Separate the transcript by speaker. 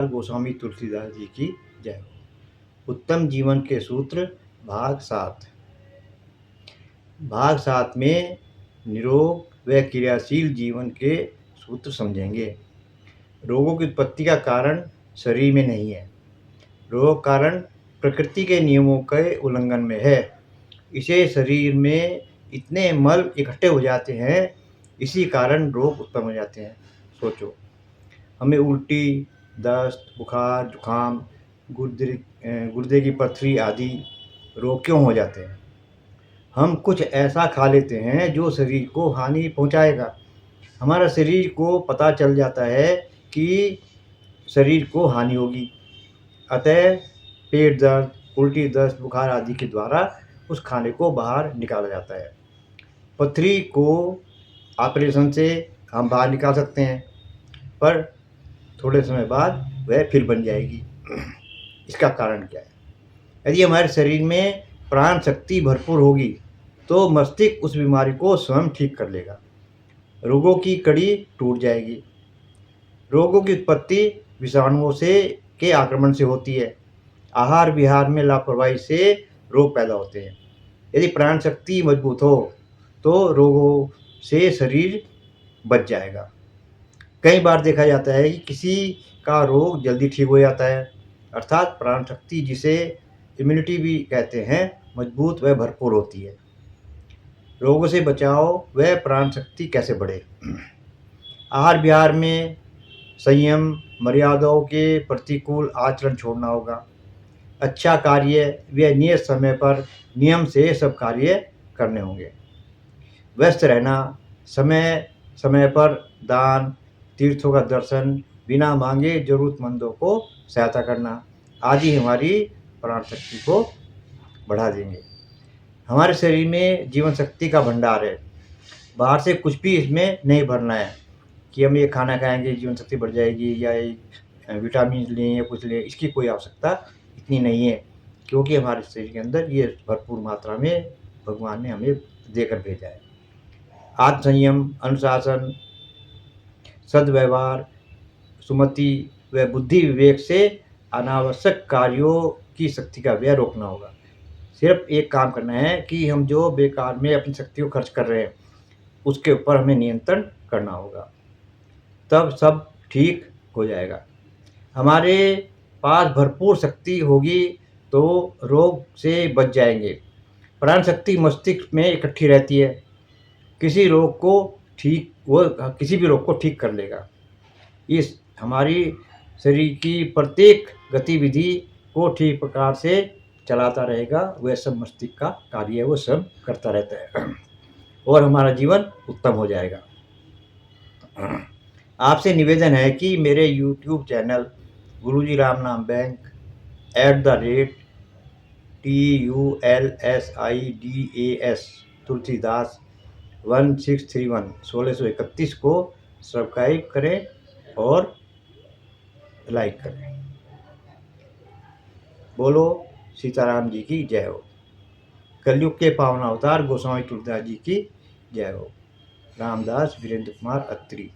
Speaker 1: गोस्वामी तुलसीदास जी की जय हो। उत्तम जीवन के सूत्र भाग 7 में निरोग व क्रियाशील जीवन के सूत्र समझेंगे। रोगों की उत्पत्ति का कारण शरीर में नहीं है। रोग कारण प्रकृति के नियमों के उल्लंघन में है। इसे शरीर में इतने मल इकट्ठे हो जाते हैं, इसी कारण रोग उत्पन्न हो जाते हैं। सोचो, हमें उल्टी, दस्त, बुखार, जुखाम, गुर्दे की पथरी आदि रोग क्यों हो जाते हैं? हम कुछ ऐसा खा लेते हैं जो शरीर को हानि पहुंचाएगा। हमारा शरीर को पता चल जाता है कि शरीर को हानि होगी, अतः पेट दर्द, उल्टी, दस्त, बुखार आदि के द्वारा उस खाने को बाहर निकाला जाता है। पथरी को ऑपरेशन से हम बाहर निकाल सकते हैं, पर थोड़े समय बाद वह फिर बन जाएगी। इसका कारण क्या है? यदि हमारे शरीर में प्राण शक्ति भरपूर होगी तो मस्तिष्क उस बीमारी को स्वयं ठीक कर लेगा। रोगों की कड़ी टूट जाएगी। रोगों की उत्पत्ति विषाणुओं के आक्रमण से होती है। आहार विहार में लापरवाही से रोग पैदा होते हैं। यदि प्राण शक्ति मजबूत हो तो रोगों से शरीर बच जाएगा। कई बार देखा जाता है कि किसी का रोग जल्दी ठीक हो जाता है, अर्थात प्राण शक्ति, जिसे इम्यूनिटी भी कहते हैं, मजबूत व भरपूर होती है। रोगों से बचाव व प्राण शक्ति कैसे बढ़े? आहार विहार में संयम, मर्यादाओं के प्रतिकूल आचरण छोड़ना होगा। अच्छा कार्य व नियत समय पर नियम से सब कार्य करने होंगे। व्यस्त रहना, समय समय पर दान, तीर्थों का दर्शन, बिना मांगे जरूरतमंदों को सहायता करना आदि हमारी प्राण शक्ति को बढ़ा देंगे। हमारे शरीर में जीवन शक्ति का भंडार है। बाहर से कुछ भी इसमें नहीं भरना है कि हम ये खाना खाएंगे जीवन शक्ति बढ़ जाएगी, या विटामिन लें या कुछ लें। इसकी कोई आवश्यकता इतनी नहीं है, क्योंकि हमारे शरीर के अंदर ये भरपूर मात्रा में भगवान ने हमें देकर भेजा है। आत्म संयम, अनुशासन, सद्व्यवहार, सुमति व बुद्धि विवेक से अनावश्यक कार्यों की शक्ति का व्यय रोकना होगा। सिर्फ एक काम करना है कि हम जो बेकार में अपनी शक्ति को खर्च कर रहे हैं उसके ऊपर हमें नियंत्रण करना होगा, तब सब ठीक हो जाएगा। हमारे पास भरपूर शक्ति होगी तो रोग से बच जाएंगे। प्राण शक्ति मस्तिष्क में इकट्ठी रहती है। किसी भी रोग को ठीक कर लेगा। इस हमारी शरीर की प्रत्येक गतिविधि को ठीक प्रकार से चलाता रहेगा। वह सब मस्तिष्क का कार्य है, वो सब करता रहता है और हमारा जीवन उत्तम हो जाएगा। आपसे निवेदन है कि मेरे YouTube चैनल गुरुजी राम नाम बैंक @TULSIDAS तुलसीदास 1631 को सब्सक्राइब करें और लाइक करें। बोलो सीताराम जी की जय हो। कलयुग के पावन अवतार गोस्वामी तुलसीदास जी की जय हो। रामदास वीरेंद्र कुमार अत्री।